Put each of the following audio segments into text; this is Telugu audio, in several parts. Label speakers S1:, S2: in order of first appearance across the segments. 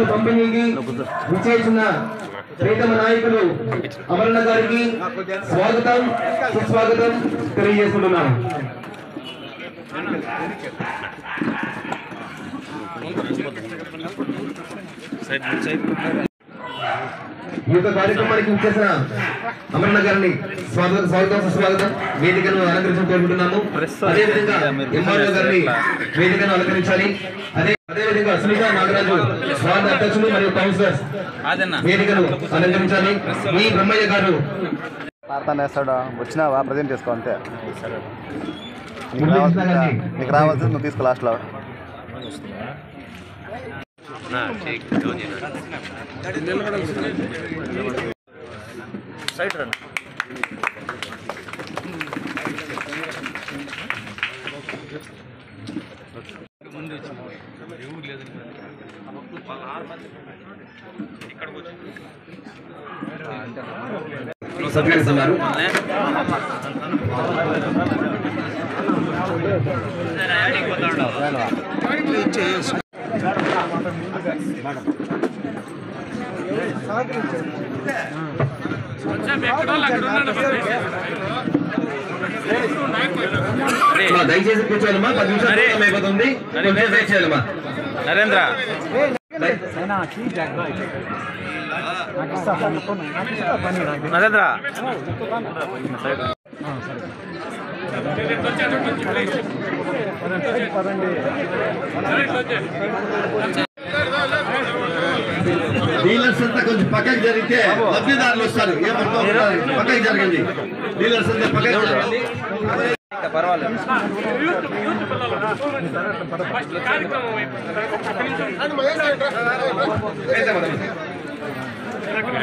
S1: కార్డులు పంపిణీకి విచ్చేసిన ప్రీతమ నాయకులు అమరణ గారికి స్వాగతం సుస్వాగతం తెలియజేస్తున్నాం. ఈ యొక్క కార్యక్రమానికి విచ్చేసిన అమరణ గారిని స్వాగతం సుస్వాగతం వేదికను అలంకరించడం కోరుకుంటున్నాము. అదేవిధంగా ఎంఆర్ఓ గారిని వేదికను అలంకరించాలి. అదేవిధంగా సునీత నాగరాజు వార్డు అధ్యక్షులు మరియు కౌన్సిలర్స్ వేదికను అలంకరించాలి. ఈ బ్రహ్మయ్య గారు
S2: వచ్చినావా ప్రజెంట్ చేసుకో అంతే. నీకు రావాల్సింది నువ్వు తీసుకో లాస్ట్లో. సైట్ రండి.
S1: సత్కరిస్తున్నారు. దయచేసి కూర్చోవాలమ్మా. 10 నిమిషాలు అయిపోతుంది. చేయాలమ్మా.
S2: నరేంద్ర నరేంద్ర
S1: డీలర్స్ అంతా కొంచెం పక్కకి జరిగితే లబ్ధిదారులు వస్తారు. ఏమంటారు? పక్కకి జరగండి. డీలర్స్ అంతా పక్కకి జరగండి.
S2: పర్వాలేదు.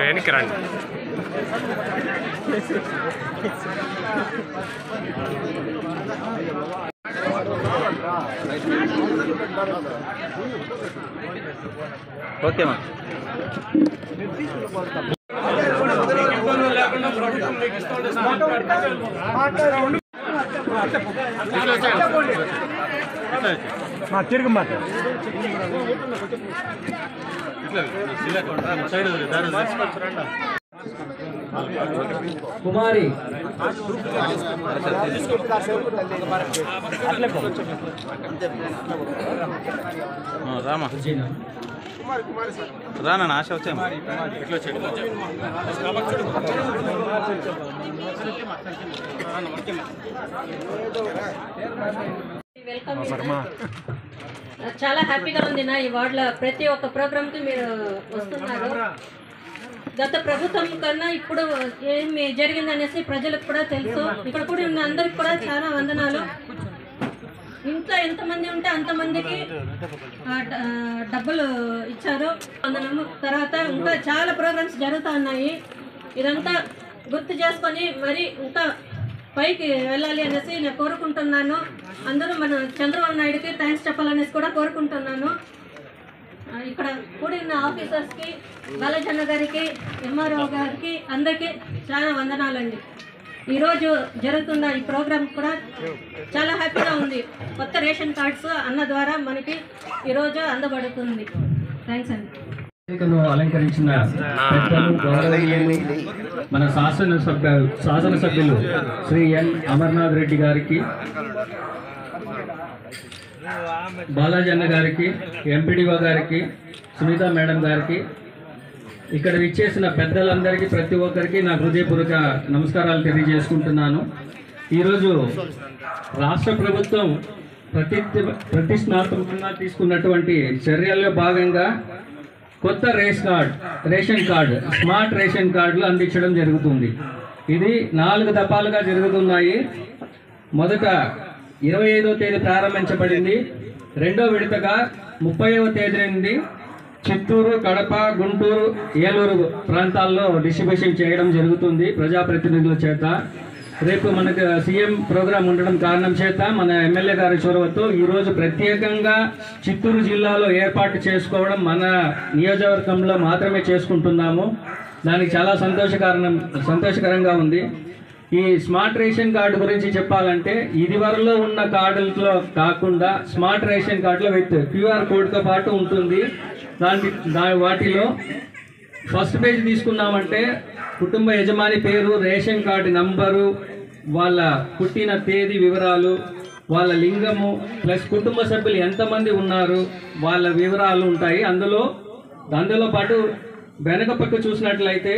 S2: వెనక్కి రండి. ఓకేమా.
S3: తిరుగు మాట కుమారి
S2: రామా రానా ఆశ వచ్చాము.
S4: చాలా హ్యాపీగా ఉంది నా ఈ వార్డులో ప్రతి ఒక్క ప్రోగ్రామ్కి మీరు వస్తున్నారు. గత ప్రభుత్వం కన్నా ఇప్పుడు ఏమి జరిగిందనేసి ప్రజలకు కూడా తెలుసు. ఇక్కడ కూడా ఉన్న అందరికి కూడా చాలా వందనాలు. ఇంట్లో ఎంతమంది ఉంటే అంతమందికి డబ్బులు ఇచ్చారు. వందనము. తర్వాత ఇంకా చాలా ప్రోగ్రామ్స్ జరుగుతూ ఉన్నాయి. ఇదంతా గుర్తు చేసుకొని మరి ఇంకా పైకి వెళ్ళాలి అనేసి నేను కోరుకుంటున్నాను. అందరూ మన చంద్రబాబు నాయుడుకి థ్యాంక్స్ చెప్పాలనేసి కూడా కోరుకుంటున్నాను. ఇక్కడ కూడిన ఆఫీసర్స్కి, బాలజన్న గారికి, ఎంఆర్ఓ గారికి అందరికీ చాలా వందనాలండి. ఈరోజు జరుగుతున్న ఈ ప్రోగ్రామ్ కూడా చాలా హ్యాపీగా ఉంది. కొత్త రేషన్ కార్డ్స్ అన్న ద్వారా మనకి ఈరోజు అందబడుతుంది. థ్యాంక్స్ అండి.
S3: అలంకరించిన మన శాసనసభ్యులు శ్రీ ఎన్ అమర్నాథ్ రెడ్డి గారికి, బాలాజన్న గారికి, ఎంపీడీఓ గారికి, సునీత మేడం గారికి, ఇక్కడ విచ్చేసిన పెద్దలందరికీ ప్రతి ఒక్కరికి నా హృదయపూర్వక నమస్కారాలు తెలియజేసుకుంటున్నాను. ఈరోజు రాష్ట్ర ప్రభుత్వం ప్రతిష్టాత్మకంగా తీసుకున్నటువంటి చర్యల్లో భాగంగా కొత్త రేషన్ కార్డు స్మార్ట్ రేషన్ కార్డులు అందించడం జరుగుతుంది. ఇది 4 దఫాలుగా జరుగుతున్నాయి. మొదట 25వ తేదీ ప్రారంభించబడింది. రెండో విడతగా 30వ తేదీ నుండి చిత్తూరు, కడప, గుంటూరు, ఏలూరు ప్రాంతాల్లో డిస్ట్రిబ్యూషన్ చేయడం జరుగుతుంది ప్రజాప్రతినిధుల చేత. రేపు మనకు సీఎం ప్రోగ్రాం ఉండడం కారణం చేత మన ఎమ్మెల్యే గారి చొరవతో ఈరోజు ప్రత్యేకంగా చిత్తూరు జిల్లాలో ఏర్పాటు చేసుకోవడం మన నియోజకవర్గంలో మాత్రమే చేసుకుంటున్నాము. దానికి చాలా సంతోషకరంగా ఉంది. ఈ స్మార్ట్ రేషన్ కార్డు గురించి చెప్పాలంటే ఇదివరలో ఉన్న కార్డులతో కాకుండా స్మార్ట్ రేషన్ కార్డులో విత్ క్యూఆర్ కోడ్తో పాటు ఉంటుంది. వాటిలో ఫస్ట్ పేజ్ తీసుకున్నామంటే కుటుంబ యజమాని పేరు, రేషన్ కార్డు నంబరు, వాళ్ళ పుట్టిన తేదీ వివరాలు, వాళ్ళ లింగము, ప్లస్ కుటుంబ సభ్యులు ఎంతమంది ఉన్నారు వాళ్ళ వివరాలు ఉంటాయి. అందులో పాటు వెనక పక్క చూసినట్లయితే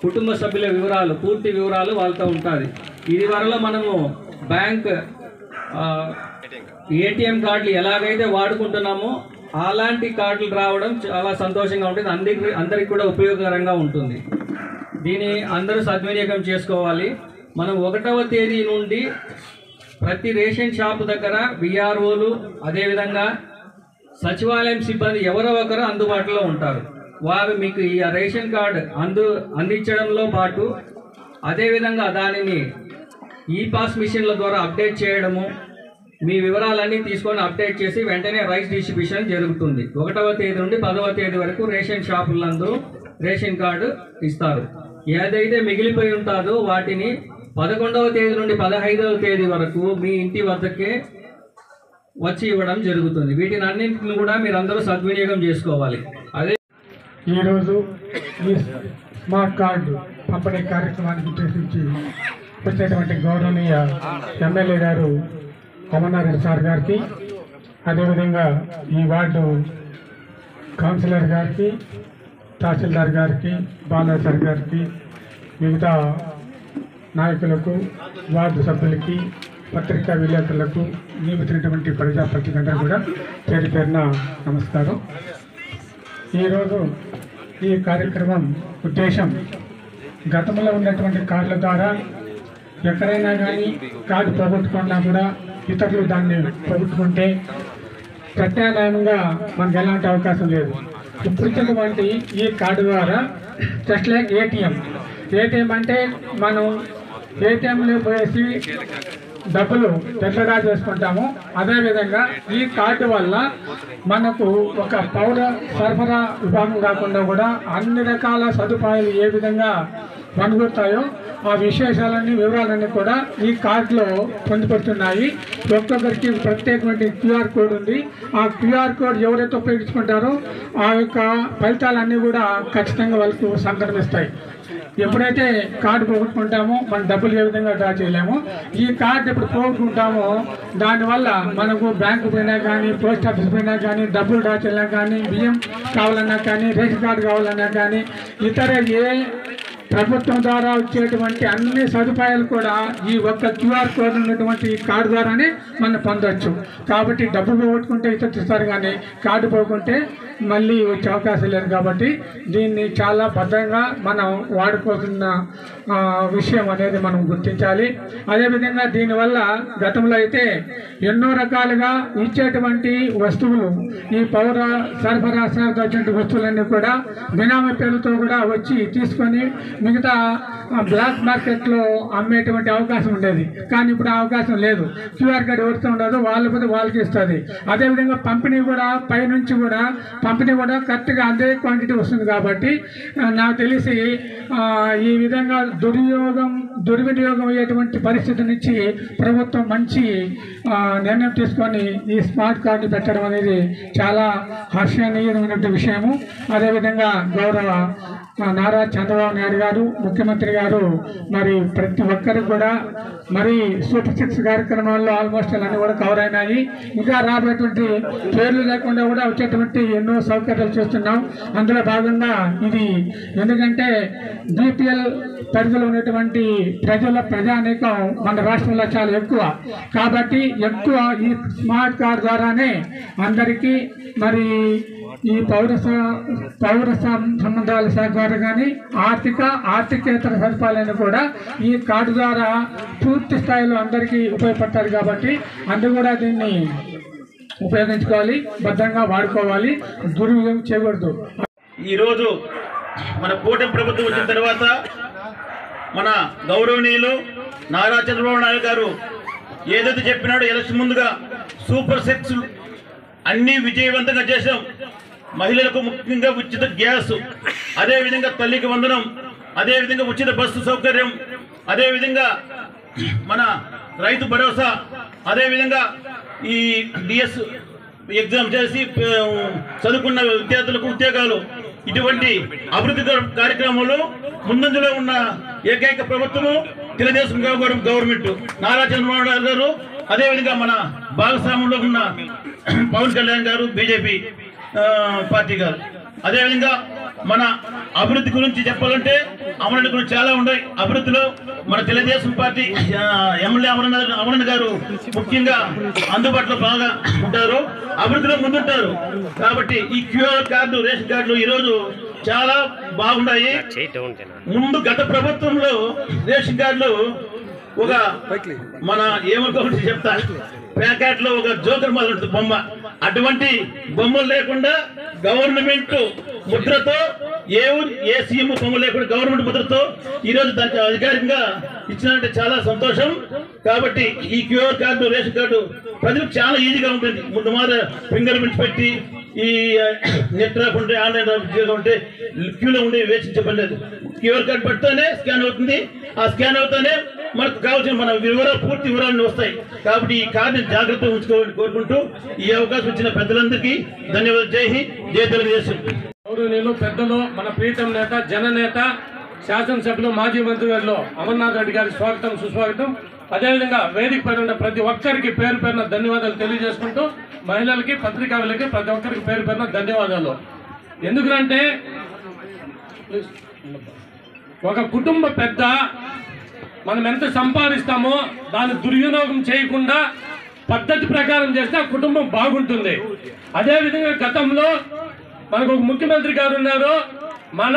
S3: కుటుంబ సభ్యుల వివరాలు, పూర్తి వివరాలు వాళ్ళతో ఉంటుంది. ఇది వరలో మనము బ్యాంక్ ఏటీఎం కార్డులు ఎలాగైతే వాడుకుంటున్నామో అలాంటి కార్డులు రావడం చాలా సంతోషంగా ఉంటుంది. అందరికి కూడా ఉపయోగకరంగా ఉంటుంది. దీన్ని అందరూ సద్వినియోగం చేసుకోవాలి. మనం 1వ తేదీ నుండి ప్రతి రేషన్ షాపు దగ్గర విఆర్ఓలు, అదేవిధంగా సచివాలయం సిబ్బంది ఎవరో ఒకరు అందుబాటులో ఉంటారు. వారు మీకు ఈ రేషన్ కార్డు అందించడంలో పాటు అదేవిధంగా దానిని ఈ-పాస్ మిషన్ల ద్వారా అప్డేట్ చేయడము, మీ వివరాలన్నీ తీసుకొని అప్డేట్ చేసి వెంటనే రైస్ డిస్ట్రిబ్యూషన్ జరుగుతుంది. 1వ తేదీ నుండి 10వ తేదీ వరకు రేషన్ షాపులందరూ రేషన్ కార్డు ఇస్తారు. ఏదైతే మిగిలిపోయి ఉంటుందో వాటిని 11వ తేదీ నుండి 15వ తేదీ వరకు మీ ఇంటి వద్దకే వచ్చి ఇవ్వడం జరుగుతుంది. వీటిని అన్నింటిని కూడా మీరందరూ సద్వినియోగం చేసుకోవాలి. అదే
S5: ఈరోజు ఈ స్మార్ట్ కార్డు పంపిణీ కార్యక్రమానికి ఉద్దేశించి వచ్చేటువంటి గౌరవనీయ ఎమ్మెల్యే గారు కొమన్నారెడ్డి సార్ గారికి, అదేవిధంగా ఈ వార్డు కౌన్సిలర్ గారికి, తహసీల్దార్ గారికి, బాలరాజ్ సార్ గారికి, మిగతా నాయకులకు, వార్డు సభ్యులకి, పత్రికా విలేకరులకు, నియమించినటువంటి ప్రజాప్రతినిధులందరూ కూడా పేరు పేరున నమస్కారం. ఈరోజు ఈ కార్యక్రమం ఉద్దేశం గతంలో ఉన్నటువంటి కార్డుల ద్వారా ఎక్కడైనా కానీ కార్డు పోగొట్టుకున్నా కూడా ఇతరులు దాన్ని పోగొట్టుకుంటే ప్రత్యామ్నాయంగా మనకు ఎలాంటి అవకాశం లేదు. ఇప్పుడు ఇచ్చినటువంటి ఈ కార్డు ద్వారా జస్ట్ లైక్ ఏటీఎం అంటే మనం ఏటీఎంలో పోయేసి డబ్బులు తెల్లగా చేసుకుంటాము. అదేవిధంగా ఈ కార్డు వల్ల మనకు ఒక పౌర సరఫరా విభాగం కాకుండా కూడా అన్ని రకాల సదుపాయాలు ఏ విధంగా పనికొస్తాయో ఆ విశేషాలన్నీ, వివరాలన్నీ కూడా ఈ కార్డులో పొందుపడుతున్నాయి. ఒక్కొక్కరికి ప్రత్యేకమైన క్యూఆర్ కోడ్ ఉంది. ఆ క్యూఆర్ కోడ్ ఎవరైతే ఉపయోగించుకుంటారో ఆ యొక్క ఫలితాలన్నీ కూడా ఖచ్చితంగా వాళ్ళకు సంక్రమిస్తాయి. ఎప్పుడైతే కార్డు పోగొట్టుకుంటామో మన డబ్బులు ఏ విధంగా డ్రా చేయలేమో, ఈ కార్డు ఎప్పుడు పోగొట్టుకుంటామో దానివల్ల మనకు బ్యాంకు పోయినా కానీ, పోస్ట్ ఆఫీస్ పోయినా కానీ, డబ్బులు డ్రా చేయాలన్నా కానీ, బియ్యం కావాలన్నా కానీ, రేషన్ కార్డు కావాలన్నా కానీ, ఇతర ఏ ప్రభుత్వం ద్వారా వచ్చేటువంటి అన్ని సదుపాయాలు కూడా ఈ ఒక్క క్యూఆర్ కోడ్ ఉన్నటువంటి కార్డు ద్వారానే మనం పొందవచ్చు. కాబట్టి డబ్బు పోగొట్టుకుంటే ఇతరులు ఇస్తారు కానీ కార్డు పోగొట్టుకుంటే మళ్ళీ వచ్చే అవకాశం లేదు. కాబట్టి దీన్ని చాలా భద్రంగా మనం వాడుకోవాల్సిన విషయం అనేది మనం గుర్తించాలి. అదేవిధంగా దీనివల్ల గతంలో అయితే ఎన్నో రకాలుగా ఇచ్చేటువంటి వస్తువులు, ఈ పౌర సరఫరా శాఖ వచ్చిన వస్తువులన్నీ కూడా బినామీ పేరుతో కూడా వచ్చి తీసుకొని మిగతా బ్లాక్ మార్కెట్లో అమ్మేటువంటి అవకాశం ఉండేది. కానీ ఇప్పుడు ఆ అవకాశం లేదు. క్యూఆర్ కోడ్ ఎవరితో ఉండదు వాళ్ళకి ఇస్తుంది. అదేవిధంగా పంపిణీ కూడా పైనుంచి కూడా కరెక్ట్గా అదే క్వాంటిటీ వస్తుంది. కాబట్టి నాకు తెలిసి ఈ విధంగా దుర్వినియోగం అయ్యేటువంటి పరిస్థితి నుంచి ప్రభుత్వం మంచి నిర్ణయం తీసుకొని ఈ స్మార్ట్ కార్డు పెట్టడం అనేది చాలా హర్షణీయమైనటువంటి విషయము. అదేవిధంగా గౌరవ నారా చంద్రబాబు నాయుడు గారు, ముఖ్యమంత్రి గారు మరి ప్రతి ఒక్కరికి కూడా మరి సూపర్ 6 కార్యక్రమాల్లో ఆల్మోస్ట్ అన్నీ కూడా కవర్ అయినాయి. ఇంకా రాబోయేటువంటి పేర్లు లేకుండా కూడా వచ్చేటువంటి ఎన్నో సౌకర్యాలు చేస్తున్నాం. అందులో భాగంగా ఇది ఎందుకంటే బీపీఎల్ పరిధిలో ఉన్నటువంటి ప్రజానీకం మన రాష్ట్రంలో చాలా ఎక్కువ. కాబట్టి ఎక్కువ ఈ స్మార్ట్ కార్డు ద్వారానే అందరికీ మరి ఈ పౌర సంబంధాల శాఖ ద్వారా కానీ ఆర్థికేతర సదుపాయాలను కూడా ఈ కార్డు ద్వారా పూర్తి స్థాయిలో అందరికీ ఉపయోగపడతారు. కాబట్టి అందరూ కూడా దీన్ని ఉపయోగించుకోవాలి, భద్రంగా వాడుకోవాలి, దుర్వినియోగం చేయకూడదు.
S6: ఈరోజు మన కూటమి ప్రభుత్వం వచ్చిన తర్వాత మన గౌరవనీయులు నారా చంద్రబాబు నాయుడు గారు ఏదైతే చెప్పినాడో ఎలక్షన్ ముందుగా సూపర్ 6 అన్నీ విజయవంతంగా చేశాం. మహిళలకు ముఖ్యంగా ఉచిత గ్యాస్, అదేవిధంగా తల్లికి వందనం, అదేవిధంగా ఉచిత బస్సు సౌకర్యం, అదేవిధంగా మన రైతు భరోసా, అదేవిధంగా ఈ ఎగ్జామ్ చేసి చదువుకున్న విద్యార్థులకు ఉద్యోగాలు, ఇటువంటి అభివృద్ధి కార్యక్రమాలు ముందంజలో ఉన్న ఏకైక ప్రభుత్వము తెలుగుదేశం గవర్నమెంట్, నారా చంద్రబాబు నాయుడు గారు. అదేవిధంగా మన భాగస్వామ్యంలో ఉన్న పవన్ కళ్యాణ్ గారు, బీజేపీ పార్టీ గారు. అదేవిధంగా మన అభివృద్ధి గురించి చెప్పాలంటే అమరణ గురించి చాలా ఉన్నాయి. అభివృద్ధిలో మన తెలుగుదేశం పార్టీ ఎమ్మెల్యే అమరణ గారు ముఖ్యంగా అందుబాటులో బాగా ఉంటారు, అభివృద్ధిలో ముందుంటారు. కాబట్టి ఈ క్యూఆర్ కార్డు, రేషన్ కార్డులు ఈరోజు చాలా బాగున్నాయి. ముందు గత ప్రభుత్వంలో రేషన్ కార్డులు ఒక మన ఏమనుకోవచ్చు చెప్తా, ప్యాకెట్ లో ఒక జోకర్ మొదలు బొమ్మ, అటువంటి బొమ్మలు లేకుండా గవర్నమెంట్ ముద్రతో ఏ సీఎం బొమ్మ లేకుండా గవర్నమెంట్ ముద్రతో ఈరోజు దానికి అధికారికంగా ఇచ్చినంటే చాలా సంతోషం. కాబట్టి ఈ క్యూఆర్ కార్డు, రేషన్ కార్డు ప్రజలకు చాలా ఈజీగా ఉంటుంది. ముందు మాత్ర ఫింగర్ ప్రింట్స్ పెట్టి ఈ నెట్ రాకుంటే ఆన్లైన్ ఉంటే క్యూలో ఉండి వేచించే పని లేదు. క్యూఆర్ కార్డు పెడితేనే స్కాన్ అవుతుంది, ఆ స్కాన్ అవుతానే మనకు కావాల్సిన మన వివరాలు, పూర్తి వివరాలు వస్తాయి. కాబట్టి ఈ కార్డుని జాగ్రత్తగా ఉంచుకోవాలని కోరుకుంటూ ఈ అవకాశం ఇచ్చిన పెద్దలందరికీ ధన్యవాదాలు. జై హింద్, జై తెలుగుదేశం.
S7: గౌరవనీయులు పెద్దలు, మన ప్రీతం నేత, జననేత, శాసనసభ్యులు, మాజీ మంత్రివర్యులు అమర్నాథ్ రెడ్డి గారికి స్వాగతం, సుస్వాగతం. అదేవిధంగా వేదిక పైన ఉన్న ప్రతి ఒక్కరికి పేరు పేరున ధన్యవాదాలు తెలియజేసుకుంటూ, మహిళలకి, పత్రికారులకి ప్రతి ఒక్కరికి పేరు పేరున ధన్యవాదాలు. ఎందుకంటే ఒక కుటుంబ పెద్ద మనం ఎంత సంపాదిస్తామో దాన్ని దుర్వినియోగం చేయకుండా పద్ధతి ప్రకారం చేస్తే ఆ కుటుంబం బాగుంటుంది. అదేవిధంగా గతంలో మనకు ఒక ముఖ్యమంత్రి గారు ఉన్నారు, మన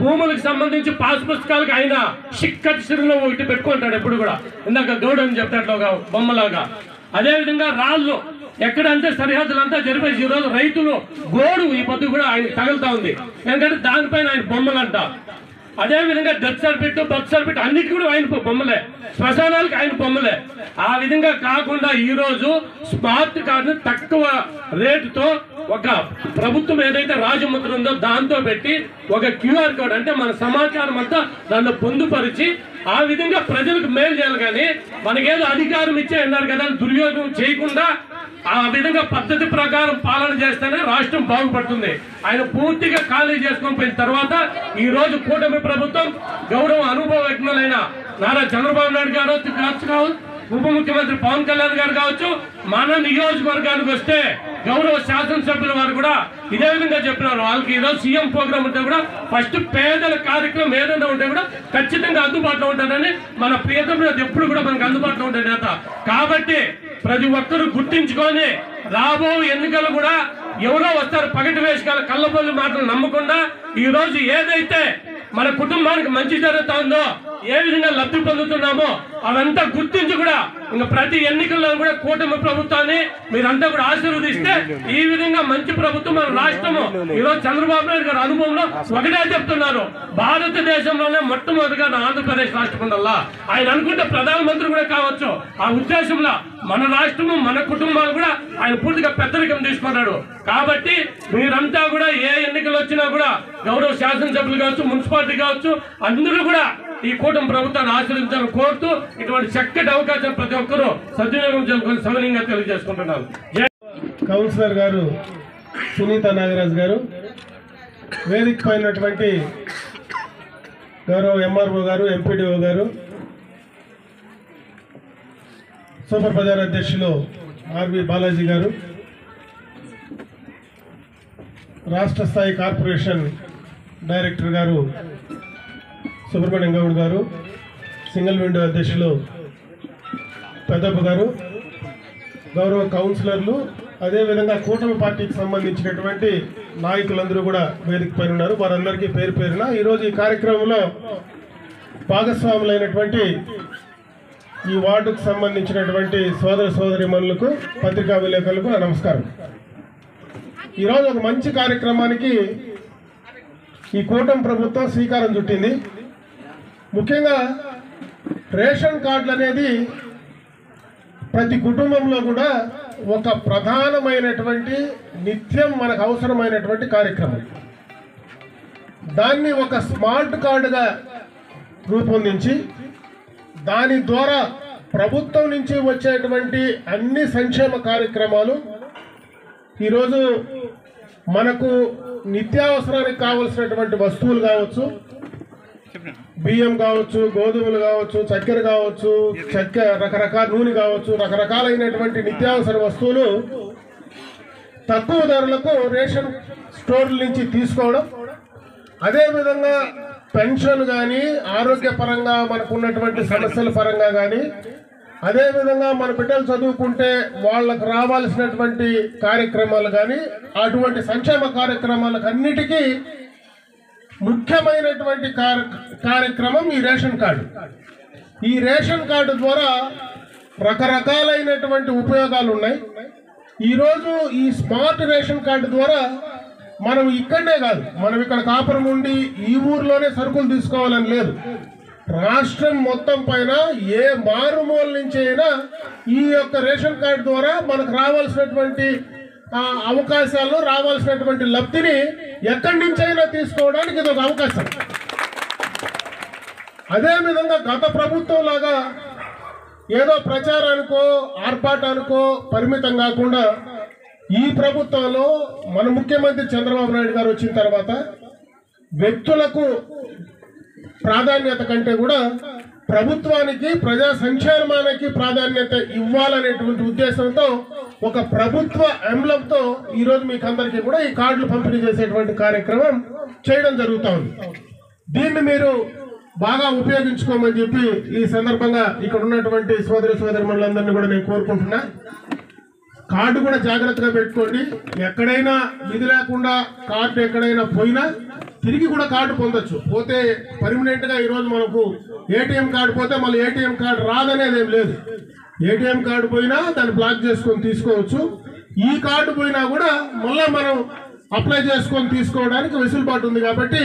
S7: భూములకు సంబంధించి పాస్ పుస్తకాలకు ఆయన చిక్కటి సిరులో ఒకటి పెట్టుకుంటాడు ఎప్పుడు కూడా, ఇందాక గౌడ్ అని చెప్తాడు బొమ్మలాగా. అదేవిధంగా రాళ్ళు ఎక్కడంటే సరిహద్దులంతా జరిపేసి ఈరోజు రైతులు గోడు ఈ పొద్దు కూడా ఆయన తగులుతా ఉంది, ఎందుకంటే దానిపైన ఆయన బొమ్మలంట. అదేవిధంగా డెత్ సర్టిఫికెట్, బర్త్ సర్టిఫికెట్ అన్నిటి కూడా ఆయన బొమ్మలే, శ్మశానాలకు ఆయన బొమ్మలే. ఆ విధంగా కాకుండా ఈరోజు స్మార్ట్ కార్డును తక్కువ రేటుతో ఒక ప్రభుత్వం ఏదైతే రాజముద్ర ఉందో దాంతో పెట్టి ఒక క్యూఆర్ కోడ్ అంటే మన సమాచారం అంతా దాన్ని పొందుపరిచి ఆ విధంగా ప్రజలకు మేలు చేయాలి. కానీ మనకేదో అధికారం ఇచ్చే అన్నారు కదా దుర్యోగం చేయకుండా ఆ విధంగా పద్ధతి ప్రకారం పాలన చేస్తేనే రాష్ట్రం బాగుపడుతుంది. ఆయన పూర్తిగా ఖాళీ చేసుకొని పోయిన తర్వాత ఈ రోజు కూటమి ప్రభుత్వం గౌరవ అనుభవజ్ఞులైన నారా చంద్రబాబు నాయుడు గారు కావచ్చు, ఉప ముఖ్యమంత్రి పవన్ కళ్యాణ్ గారు కావచ్చు, మన నియోజకవర్గానికి వస్తే గౌరవ శాసనసభ్యుల వారు కూడా ఇదే విధంగా చెప్పినారు. వాళ్ళకి ఈరోజు సీఎం ప్రోగ్రామ్ ఉంటే కూడా ఫస్ట్ పేదల కార్యక్రమం ఏదైనా ఉంటే కూడా ఖచ్చితంగా అందుబాటులో ఉంటారని మన ప్రియతమ ఎప్పుడు కూడా మనకు అందుబాటులో ఉండే నేత. కాబట్టి ప్రతి ఒక్కరూ గుర్తించుకొని రాబో ఎన్నికలు కూడా ఎవరో వస్తారు పగటి వేషకాల కళ్ళబొల్లి మాటలు నమ్మకుండా ఈ రోజు ఏదైతే మన కుటుంబానికి మంచి జరుగుతుందో, ఏ విధంగా లబ్ధి పొందుతున్నామో అవంతా గుర్తించి కూడా ఇంకా ప్రతి ఎన్నికల్లో కూడా కూటమి ప్రభుత్వాన్ని మీరంతా కూడా ఆశీర్వదిస్తే ఈ విధంగా మంచి ప్రభుత్వం మన రాష్ట్రము ఈరోజు చంద్రబాబు నాయుడు గారి అనుభవంలో ఒకటే చెప్తున్నారు, భారతదేశంలోనే మొట్టమొదటిగా ఆంధ్రప్రదేశ్ రాష్ట్రం ఉండాలా. ఆయన అనుకుంటే ప్రధానమంత్రి కూడా కావచ్చు. ఆ ఉద్దేశంలో మన రాష్ట్రము, మన కుటుంబాలు కూడా ఆయన పూర్తిగా పెద్దరికం తీసుకున్నాడు. కాబట్టి మీరంతా కూడా ఏ ఎన్నికలు వచ్చినా కూడా గౌరవ శాసనసభ్యులు కావచ్చు, మున్సిపాలిటీ కావచ్చు, అందరూ కూడా ఈ కూటమి ప్రభుత్వాన్ని ఆశీర్వదించాలని కోరుతూ ఇటువంటి చక్కటి అవకాశం ప్రతి ఒక్కరూ సద్వినియోగం చేసుకొని సవినయంగా తెలియజేసుకుంటున్నాను.
S5: కౌన్సిలర్ గారు సునీత నాగరాజు గారు, వేదిక పైనటువంటి గౌరవ ఎంఆర్ఓ గారు, ఎంపీడీఓ గారు, సూపర్ బజార్ అధ్యక్షులు ఆర్వి బాలాజీ గారు, రాష్ట్ర స్థాయి కార్పొరేషన్ డైరెక్టర్ గారు సుబ్రహ్మణ్యం గౌడ్ గారు, సింగిల్ విండో అధ్యక్షులు పెద్దప్ప గారు, గౌరవ కౌన్సిలర్లు, అదేవిధంగా కూటమి పార్టీకి సంబంధించినటువంటి నాయకులందరూ కూడా వేదిక పైన ఉన్నారు. వారందరికీ పేరు పేరున ఈరోజు ఈ కార్యక్రమంలో భాగస్వాములైనటువంటి ఈ వార్డుకు సంబంధించినటువంటి సోదర సోదరీమణులకు, పత్రికా విలేకరులకు నా నమస్కారం. ఈరోజు ఒక మంచి కార్యక్రమానికి ఈ కూటమి ప్రభుత్వం శ్రీకారం చుట్టింది. ముఖ్యంగా రేషన్ కార్డులు అనేది ప్రతి కుటుంబంలో కూడా ఒక ప్రధానమైనటువంటి నిత్యం మనకు అవసరమైనటువంటి కార్యక్రమం. దాన్ని ఒక స్మార్ట్ కార్డుగా రూపొందించి దాని ద్వారా ప్రభుత్వం నుంచి వచ్చేటువంటి అన్ని సంక్షేమ కార్యక్రమాలు
S8: ఈరోజు మనకు నిత్యావసరానికి కావలసినటువంటి వస్తువులు కావచ్చు, బియ్యం కావచ్చు, గోధుమలు కావచ్చు, చక్కెర కావచ్చు, రకరకాల నూనె కావచ్చు, రకరకాలైనటువంటి నిత్యావసర వస్తువులు తక్కువ ధరలకు రేషన్ స్టోర్ల నుంచి తీసుకోవడం, అదేవిధంగా పెన్షన్ కానీ, ఆరోగ్యపరంగా మనకు ఉన్నటువంటి సమస్యల పరంగా కానీ, అదేవిధంగా మన బిడ్డలు చదువుకుంటే వాళ్ళకు రావాల్సినటువంటి కార్యక్రమాలు కానీ, అటువంటి సంక్షేమ కార్యక్రమాలకు అన్నిటికీ ముఖ్యమైనటువంటి కార్యక్రమం ఈ రేషన్ కార్డు. ఈ రేషన్ కార్డు ద్వారా రకరకాలైనటువంటి ఉపయోగాలు ఉన్నాయి. ఈరోజు ఈ స్మార్ట్ రేషన్ కార్డు ద్వారా మనం ఇక్కడనే కాదు, మనం ఇక్కడ కాపురం ఉండి ఈ ఊర్లోనే సరుకులు తీసుకోవాలని లేదు. రాష్ట్రం మొత్తం పైన ఏ మారుమూల నుంచి అయినా ఈ యొక్క రేషన్ కార్డు ద్వారా మనకు రావాల్సినటువంటి అవకాశాలు, రావాల్సినటువంటి లబ్ధిని ఎక్కడి నుంచైనా తీసుకోవడానికి ఇది ఒక అవకాశం. అదేవిధంగా గత ప్రభుత్వం లాగా ఏదో ప్రచారానికో ఆర్భాటానికో పరిమితం కాకుండా ఈ ప్రభుత్వంలో మన ముఖ్యమంత్రి చంద్రబాబు నాయుడు గారు వచ్చిన తర్వాత వ్యక్తులకు ప్రాధాన్యత కంటే కూడా ప్రభుత్వానికి, ప్రజా సంక్షేమానికి ప్రాధాన్యత ఇవ్వాలనేటువంటి ఉద్దేశంతో ఒక ప్రభుత్వ ఎంబ్లంతో ఈరోజు మీకు అందరికీ కూడా ఈ కార్డులు పంపిణీ చేసేటువంటి కార్యక్రమం చేయడం జరుగుతూ ఉంది. దీన్ని మీరు బాగా ఉపయోగించుకోమని చెప్పి ఈ సందర్భంగా ఇక్కడ ఉన్నటువంటి సోదరిమణులందరినీ కూడా నేను కోరుకుంటున్నా. కార్డు కూడా జాగ్రత్తగా పెట్టుకోండి. ఎక్కడైనా విధి లేకుండా కార్డు ఎక్కడైనా పోయినా తిరిగి కూడా కార్డు పొందొచ్చు. పోతే పర్మనెంట్గా ఈరోజు మనకు ఏటీఎం కార్డు పోతే మళ్ళీ ఏటీఎం కార్డు రాదనేది ఏం లేదు. ఏటీఎం కార్డు పోయినా దాన్ని బ్లాక్ చేసుకొని తీసుకోవచ్చు. ఈ కార్డు పోయినా కూడా మళ్ళీ మనం అప్లై చేసుకొని తీసుకోవడానికి వెసులుబాటు ఉంది. కాబట్టి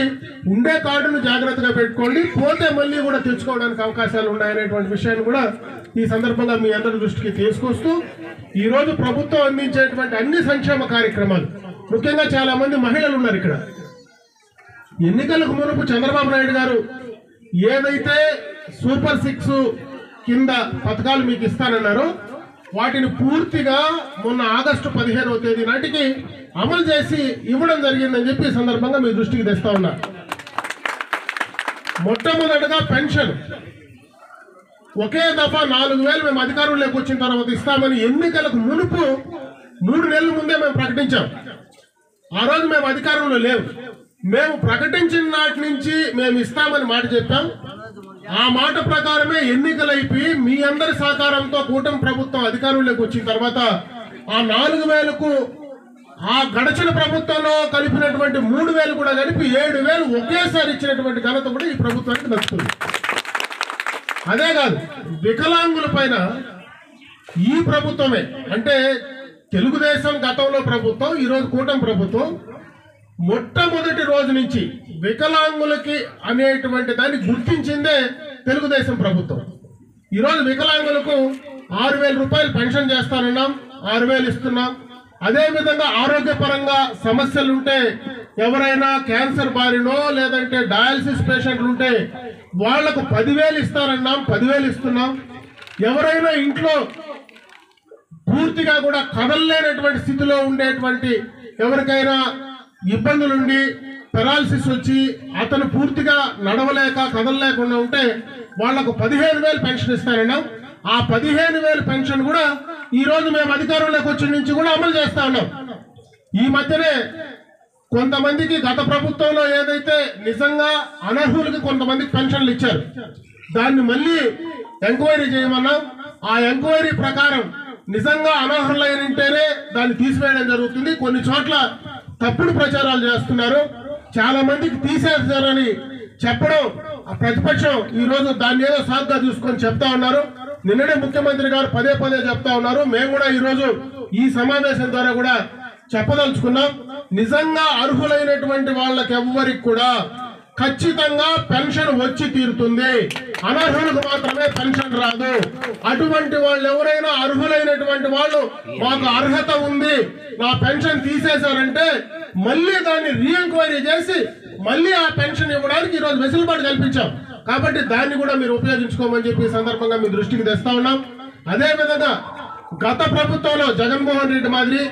S8: ఉండే కార్డును జాగ్రత్తగా పెట్టుకోండి, పోతే మళ్ళీ కూడా తెచ్చుకోవడానికి అవకాశాలు ఉన్నాయనేటువంటి విషయాన్ని కూడా ఈ సందర్భంగా మీ అందరి దృష్టికి తీసుకొస్తూ, ఈరోజు ప్రభుత్వం అందించేటువంటి అన్ని సంక్షేమ కార్యక్రమాలు, ముఖ్యంగా చాలా మంది మహిళలు ఉన్నారు ఇక్కడ. ఎన్నికలకు మునుపు చంద్రబాబు నాయుడు గారు ఏదైతే సూపర్ 6 కింద పథకాలు మీకు ఇస్తానన్నారో వాటిని పూర్తిగా మొన్న ఆగస్టు 15వ తేదీ నాటికి అమలు చేసి ఇవ్వడం జరిగిందని చెప్పి ఈ సందర్భంగా మీ దృష్టికి తెస్తా ఉన్నా. మొట్టమొదటిగా పెన్షన్ ఒకే దఫా 4,000 మేము అధికారంలోకి వచ్చిన తర్వాత ఇస్తామని ఎన్నికలకు మునుపు 3 నెలల ముందే మేము ప్రకటించాం. ఆ రోజు మేము అధికారంలో లేవు. మేము ప్రకటించిన నాటి నుంచి మేము ఇస్తామని మాట చెప్పాం. ఆ మాట ప్రకారమే ఎన్నికలైపోయి మీ అందరి సహకారంతో కూటమి ప్రభుత్వం అధికారంలోకి వచ్చిన తర్వాత ఆ 4,000కు ఆ గడచిన ప్రభుత్వంలో కలిపినటువంటి 3,000 కూడా కలిపి 7,000 ఒకేసారి ఇచ్చినటువంటి ఘనత కూడా ఈ ప్రభుత్వానికి దక్కుతుంది. అదే కాదు, వికలాంగుల పైన ఈ ప్రభుత్వమే, అంటే తెలుగుదేశం గతంలో ప్రభుత్వం, ఈరోజు కూటమి ప్రభుత్వం మొట్టమొదటి రోజు నుంచి వికలాంగులకి అనేటువంటి దాన్ని గుర్తించిందే తెలుగుదేశం ప్రభుత్వం. ఈరోజు వికలాంగులకు 6,000 రూపాయలు పెన్షన్ చేస్తానన్నాం, 6,000 ఇస్తున్నాం. అదేవిధంగా ఆరోగ్యపరంగా సమస్యలుంటే, ఎవరైనా క్యాన్సర్ బారినో లేదంటే డయాలసిస్ పేషెంట్లు ఉంటే వాళ్లకు 10,000 ఇస్తారన్నాం, 10,000 ఇస్తున్నాం. ఎవరైనా ఇంట్లో పూర్తిగా కూడా కదలలేనటువంటి స్థితిలో ఉండేటువంటి ఎవరికైనా ఇబ్బందులుండి పెరాలసిస్ వచ్చి అతను పూర్తిగా నడవలేక కదలలేకుండా ఉంటే వాళ్లకు 15,000 పెన్షన్ ఇస్తారన్నాం. ఆ 15,000 పెన్షన్ కూడా ఈరోజు మేము అధికారంలోకి వచ్చిన నుంచి కూడా అమలు చేస్తా ఉన్నాం. ఈ మధ్యనే కొంతమందికి గత ప్రభుత్వంలో ఏదైతే నిజంగా అనర్హులకి కొంతమందికి పెన్షన్లు ఇచ్చారు, దాన్ని మళ్ళీ ఎంక్వైరీ చేయమన్నాం. ఆ ఎంక్వైరీ ప్రకారం నిజంగా అనర్హులైనంటేనే దాన్ని తీసివేయడం జరుగుతుంది. కొన్ని చోట్ల తప్పుడు ప్రచారాలు చేస్తున్నారు, చాలా మందికి తీసేస్తారని చెప్పడం ప్రతిపక్షం ఈరోజు దాన్ని ఏదో సాగ్గా చూసుకొని చెప్తా ఉన్నారు. నిన్ననే ముఖ్యమంత్రి గారు పదే చెప్తా ఉన్నారు. మేము కూడా ఈరోజు ఈ సమావేశం ద్వారా కూడా చెప్పదలుచుకున్నాం. నిజంగా అర్హులైనటువంటి వాళ్ళకెవ్వరికి కూడా ఖచ్చితంగా పెన్షన్ వచ్చి తీరుతుంది, అనర్హులకు మాత్రమే పెన్షన్ రాదు. అటువంటి వాళ్ళు ఎవరైనా అర్హులైనటువంటి వాళ్ళు మాకు అర్హత ఉంది, నా పెన్షన్ తీసేశారంటే మళ్ళీ దాన్ని రీఎంక్వైరీ చేసి మళ్ళీ ఆ పెన్షన్ ఇవ్వడానికి ఈరోజు వెసులుబాటు కల్పించాం. కాబట్టి దాన్ని కూడా మీరు ఉపయోగించుకోమని చెప్పి ఈ సందర్భంగా మీ దృష్టికి తెస్తా ఉన్నాం. అదేవిధంగా గత ప్రభుత్వంలో జగన్మోహన్ రెడ్డి మాదిరి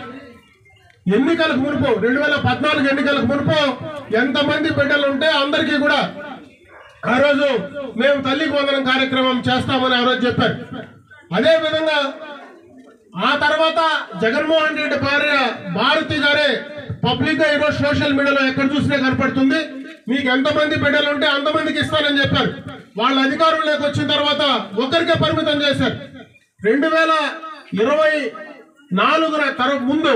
S8: ఎన్నికలకు మునుపు 2014 ఎన్నికలకు మునుపు ఎంతమంది బిడ్డలు ఉంటే అందరికీ కూడా ఆ రోజు మేము తల్లికి వందనం కార్యక్రమం చేస్తామని ఆ రోజు చెప్పారు. అదే విధంగా ఆ తర్వాత జగన్మోహన్ రెడ్డి భార్య భారతి గారే పబ్లిక్ గా ఈరోజు సోషల్ మీడియాలో ఎక్కడ చూసినా కనపడుతుంది. మీకు ఎంతమంది బిడ్డలు ఉంటే అంతమందికి ఇస్తానని చెప్పారు. వాళ్ళ అధికారంలోకి వచ్చిన తర్వాత ఒకరికే పరిమితం చేశారు. 2024 ముందు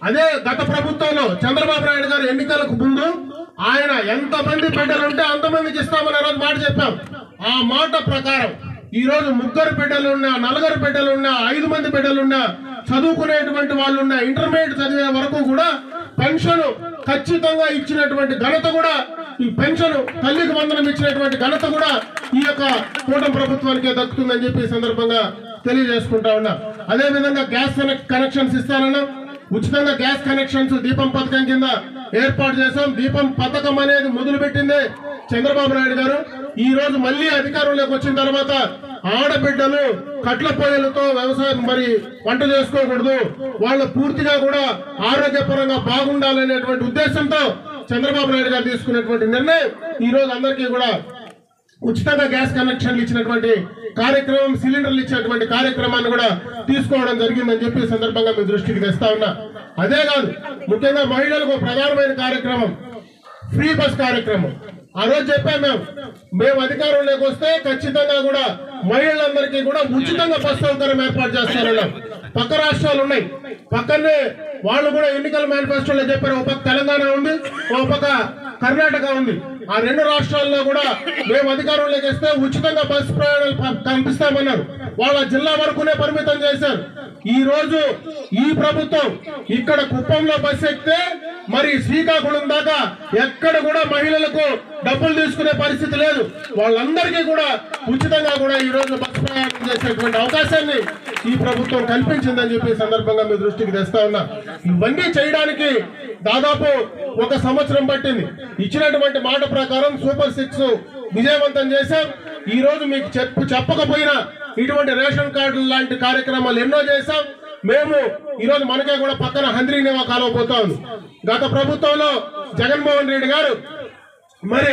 S8: అదే గత ప్రభుత్వంలో చంద్రబాబు నాయుడు గారు ఎన్నికలకు ముందు ఆయన ఎంతమంది బిడ్డలు ఉంటే అంతమందికి ఇస్తామని రోజు మాట చెప్పాం. ఆ మాట ప్రకారం ఈ రోజు 3 బిడ్డలున్నా 4 బిడ్డలున్నా 5 మంది బిడ్డలున్నా చదువుకునేటువంటి వాళ్ళున్నా ఇంటర్మీడియట్ చదివే వరకు కూడా పెన్షన్ ఖచ్చితంగా ఇచ్చినటువంటి ఘనత కూడా ఈ పెన్షన్ తల్లికి వందనం ఇచ్చినటువంటి ఘనత కూడా ఈ యొక్క కూటమి ప్రభుత్వానికే దక్కుతుందని చెప్పి సందర్భంగా తెలియజేసుకుంటా ఉన్నా. అదే విధంగా గ్యాస్ కనెక్షన్స్ ఇస్తానన్నా ఉచితంగా గ్యాస్ కనెక్షన్స్ దీపం పథకం కింద ఏర్పాటు చేశాం. దీపం పథకం అనేది మొదలు పెట్టిందే చంద్రబాబు నాయుడు గారు. ఈ రోజు మళ్ళీ అధికారంలోకి వచ్చిన తర్వాత ఆడబిడ్డలు కట్ల పొయ్యలతో వ్యవసాయం వంట చేసుకోకూడదు, వాళ్ళు పూర్తిగా కూడా ఆరోగ్యపరంగా బాగుండాలనేటువంటి ఉద్దేశంతో చంద్రబాబు నాయుడు గారు తీసుకున్నటువంటి నిర్ణయం ఈ రోజు అందరికీ కూడా ఉచితంగా గ్యాస్ కనెక్షన్లు ఇచ్చినటువంటి కార్యక్రమం, సిలిండర్లు ఇచ్చినటువంటి కార్యక్రమాన్ని కూడా తీసుకోవడం జరిగిందని చెప్పి సందర్భంగా మీ దృష్టికి తెస్తా ఉన్నా. అదే కాదు, ముఖ్యంగా మహిళలకు ప్రధానమైన కార్యక్రమం ఫ్రీ బస్ కార్యక్రమం. ఆ రోజు చెప్పాం మేము అధికారంలోకి వస్తే ఖచ్చితంగా కూడా మహిళలందరికీ కూడా ఉచితంగా బస్ సౌకర్యం ఏర్పాటు చేస్తారన్నాం. పక్క రాష్ట్రాలు ఉన్నాయి, పక్కనే వాళ్ళు కూడా ఎన్నికల మేనిఫెస్టోలో చెప్పారు. ఒక పక్క తెలంగాణ ఉంది, ఒక పక్క కర్ణాటక ఉంది. ఆ 2 రాష్ట్రాల్లో కూడా మేము అధికారంలోకి వస్తే ఉచితంగా బస్సు ప్రయాణాలు కల్పిస్తామన్నారు. వాళ్ళ జిల్లా వరకునే పరిమితం చేశారు. ఈ రోజు ఈ ప్రభుత్వం ఇక్కడ కుప్పంలో బస్సు ఎక్కితే శ్రీకాకుళం దాకా ఎక్కడ కూడా మహిళలకు డబ్బులు తీసుకునే పరిస్థితి లేదు. వాళ్ళందరికీ కూడా ఉచితంగా కూడా ఈ రోజు బస్సు ప్రయాణం చేసేటువంటి అవకాశాన్ని ఈ ప్రభుత్వం కల్పించిందని చెప్పి సందర్భంగా మీ దృష్టికి తెస్తా ఉన్నా. ఇవన్నీ చేయడానికి దాదాపు 1 సంవత్సరం పట్టింది. ఇచ్చినటువంటి మాట ప్రకారం సూపర్ 6 విజయవంతం చేశాం. ఈ రోజు మీకు చెప్పకపోయినా ఇటువంటి రేషన్ కార్డులు లాంటి కార్యక్రమాలు ఎన్నో చేశాం. మేము ఈ రోజు మనకే కూడా పక్కన హంద్రీనేవా కాలువ పోతా ఉంది. గత ప్రభుత్వంలో జగన్మోహన్ రెడ్డి గారు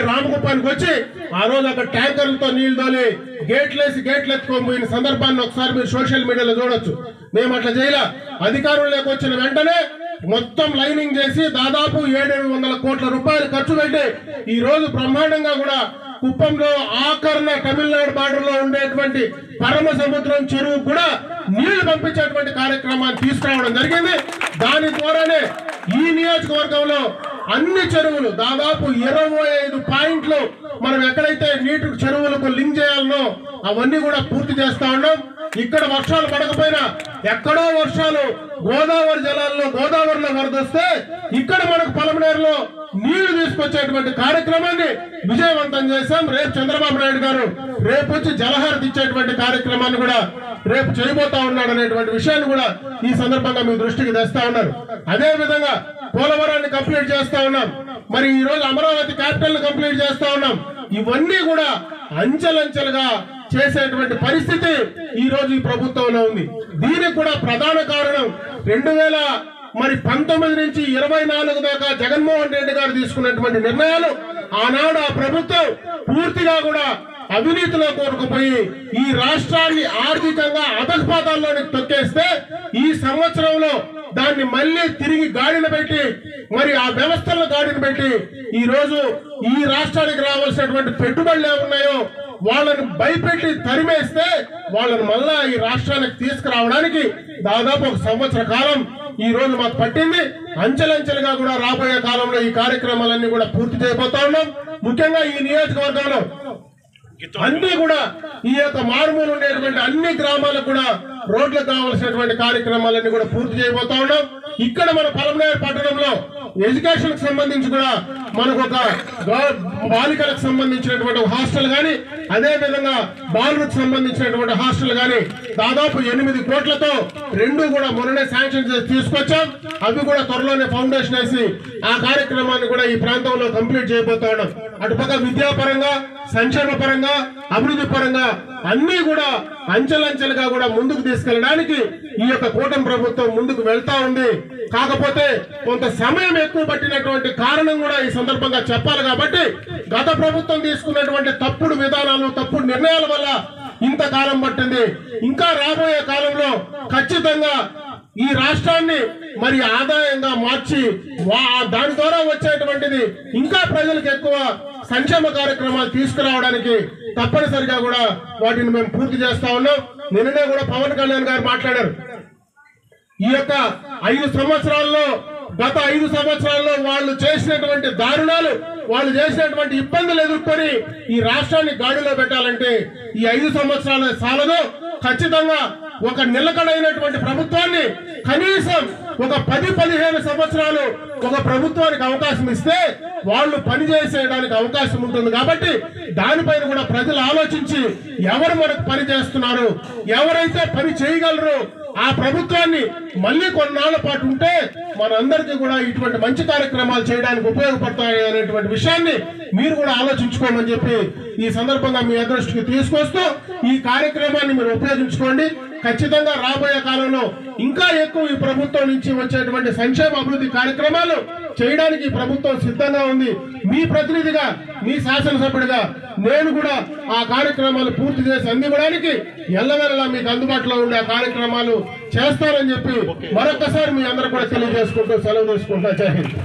S8: రామకుప్పానికి వచ్చి ఆ రోజు అక్కడ ట్యాంకర్లతో నీళ్లు తోలి గేట్లు ఎత్తుకొని పోయిన సందర్భాన్ని ఒకసారి మీరు సోషల్ మీడియాలో చూడొచ్చు. మేము అట్లా చేయలే. అధికారంలోకి వచ్చిన వెంటనే మొత్తం లైనింగ్ చేసి దాదాపు 700 కోట్ల రూపాయలు ఖర్చు పెట్టి ఈ రోజు బ్రహ్మాండంగా కూడా కుప్పంలో ఆఖరణ తమిళనాడు బార్డర్ లో ఉండేటువంటి పరమ సముద్రం చెరువు కూడా నీళ్లు పంపించేటువంటి కార్యక్రమాన్ని తీసుకురావడం జరిగింది. దాని ద్వారానే ఈ నియోజకవర్గంలో అన్ని చెరువులు దాదాపు 25 పాయింట్లు మనం ఎక్కడైతే నీటి చెరువులకు లింక్ చేయాలనో అవన్నీ కూడా పూర్తి చేస్తా ఉన్నాం. ఇక్కడ వర్షాలు పడకపోయినా ఎక్కడో వర్షాలు గోదావరి జలాల్లో గోదావరిలో వరదొస్తే ఇక్కడ మనకు పలమనేరులో నీళ్లు తీసుకొచ్చేటువంటి కార్యక్రమాన్ని విజయవంతం చేశాం. రేపు చంద్రబాబు నాయుడు గారు రేపు వచ్చి జలహారతి ఇచ్చేటువంటి కార్యక్రమాన్ని కూడా రేపు చేయబోతా ఉన్నాడు అనేటువంటి విషయాన్ని కూడా ఈ సందర్భంగా మీ దృష్టికి తెస్తా ఉన్నారు. అదే విధంగా పోలవరాన్ని కంప్లీట్ చేస్తా ఉన్నాం. ఈ రోజు అమరావతి క్యాపిటల్ ని కంప్లీట్ చేస్తా ఉన్నాం. ఇవన్నీ కూడా అంచెలంచెలుగా చేసేటువంటి పరిస్థితి ఈ రోజు ఈ ప్రభుత్వంలో ఉంది. దీనికి కూడా ప్రధాన కారణం 2019 నుంచి 24 దాకా జగన్మోహన్ రెడ్డి గారు తీసుకున్నటువంటి నిర్ణయాలు. ఆనాడు ఆ ప్రభుత్వం పూర్తిగా కూడా అవినీతిలో కోరుకుపోయి ఈ రాష్ట్రాన్ని ఆర్థికంగా అధఃపాతాల్లోకి తొక్కేస్తే ఈ సంవత్సరంలో దాన్ని మళ్ళీ తిరిగి గాడిన పెట్టి ఆ వ్యవస్థలను గాడిన పెట్టి ఈ రోజు ఈ రాష్ట్రానికి రావాల్సినటువంటి పెట్టుబడులు ఏమున్నాయో వాళ్ళని భయపెట్టి తరిమేస్తే వాళ్ళని మళ్ళా ఈ రాష్ట్రానికి తీసుకురావడానికి దాదాపు 1 సంవత్సర కాలం ఈ రోజు మాకు పట్టింది. అంచెలంచెలుగా కూడా రాబోయే కాలంలో ఈ కార్యక్రమాలన్నీ కూడా పూర్తి చేయబోతా ఉన్నాం. ముఖ్యంగా ఈ నియోజకవర్గంలో అన్ని కూడా ఈ యొక్క మారుమూలు ఉండేటువంటి అన్ని గ్రామాలకు కూడా రోడ్లకు కావాల్సినటువంటి కార్యక్రమాలన్నీ కూడా పూర్తి చేయబోతా ఉన్నాం. ఇక్కడ మన పలమనేరు పట్టణంలో ఎడ్యుకేషన్ కి సంబంధించి కూడా మనకు ఒక బాలికలకు సంబంధించినటువంటి హాస్టల్ గాని అదే విధంగా బాలులకు సంబంధించినటువంటి హాస్టల్ గాని దాదాపు 8 కోట్లతో 2 కూడా మొన్ననే శాంక్షన్ చేసి తీసుకొచ్చాం. అవి కూడా త్వరలోనే ఫౌండేషన్ వేసి ఆ కార్యక్రమాన్ని కూడా ఈ ప్రాంతంలో కంప్లీట్ చేయబోతా ఉన్నాం. అటుపక్క విద్యాపరంగా సంక్షేమ పరంగా అభివృద్ధి పరంగా అన్ని కూడా అంచెలంచెలుగా కూడా ముందుకు తీసుకెళ్ళడానికి ఈ యొక్క కూటమి ప్రభుత్వం ముందుకు వెళ్తా ఉంది. కాకపోతే కొంత సమయం ఎక్కువ పట్టినటువంటి కారణం కూడా ఈ సందర్భంగా చెప్పాలి. కాబట్టి గత ప్రభుత్వం తీసుకున్నటువంటి తప్పుడు విధానాలు, తప్పుడు నిర్ణయాల వల్ల ఇంతకాలం పట్టింది. ఇంకా రాబోయే కాలంలో ఖచ్చితంగా ఈ రాష్ట్రాన్ని మరి ఆదాయంగా మార్చి దాని ద్వారా వచ్చేటువంటిది ఇంకా ప్రజలకు ఎక్కువ సంక్షేమ కార్యక్రమాలు తీసుకురావడానికి తప్పనిసరిగా కూడా వాటిని మేము పూర్తి చేస్తా ఉన్నాం. నిన్ననే కూడా పవన్ కళ్యాణ్ గారు మాట్లాడారు. ఈ యొక్క 5 సంవత్సరాల్లో, గత 5 సంవత్సరాల్లో వాళ్ళు చేసినటువంటి దారుణాలు, వాళ్ళు చేసినటువంటి ఇబ్బందులు ఎదుర్కొని ఈ రాష్ట్రాన్ని గాడిలో పెట్టాలంటే ఈ 5 సంవత్సరాల సాలదు. ఖచ్చితంగా ఒక నిలకడైనటువంటి ప్రభుత్వాన్ని కనీసం ఒక 10-15 సంవత్సరాలు ఒక ప్రభుత్వానికి అవకాశం ఇస్తే వాళ్ళు పనిచేసేయడానికి అవకాశం ఉంటుంది. కాబట్టి దానిపైన కూడా ప్రజలు ఆలోచించి ఎవరు మనకు పని చేస్తున్నారు, ఎవరైతే పని చేయగలరు ఆ ప్రభుత్వాన్ని మళ్ళీ కొన్నాళ్ల పాటు ఉంటే మనందరికీ కూడా ఇటువంటి మంచి కార్యక్రమాలు చేయడానికి ఉపయోగపడతాయి అనేటువంటి విషయాన్ని మీరు కూడా ఆలోచించుకోమని చెప్పి ఈ సందర్భంగా మీ దృష్టికి తీసుకొస్తూ ఈ కార్యక్రమాన్ని మీరు ఉపయోగించుకోండి. ఖచ్చితంగా రాబోయే కాలంలో ఇంకా ఎక్కువ ఈ ప్రభుత్వం నుంచి వచ్చేటువంటి సంక్షేమ అభివృద్ధి కార్యక్రమాలు చేయడానికి ప్రభుత్వం సిద్ధంగా ఉంది. మీ ప్రతినిధిగా, మీ శాసనసభ్యుడిగా నేను కూడా ఆ కార్యక్రమాలు పూర్తి చేసి అందివ్వడానికి ఎల్లవేళలా మీకు అందుబాటులో ఉండే ఆ కార్యక్రమాలు చేస్తారని చెప్పి మరొకసారి మీ అందరూ కూడా తెలియజేసుకుంటూ సెలవు తీసుకుంటా. జై హింద్.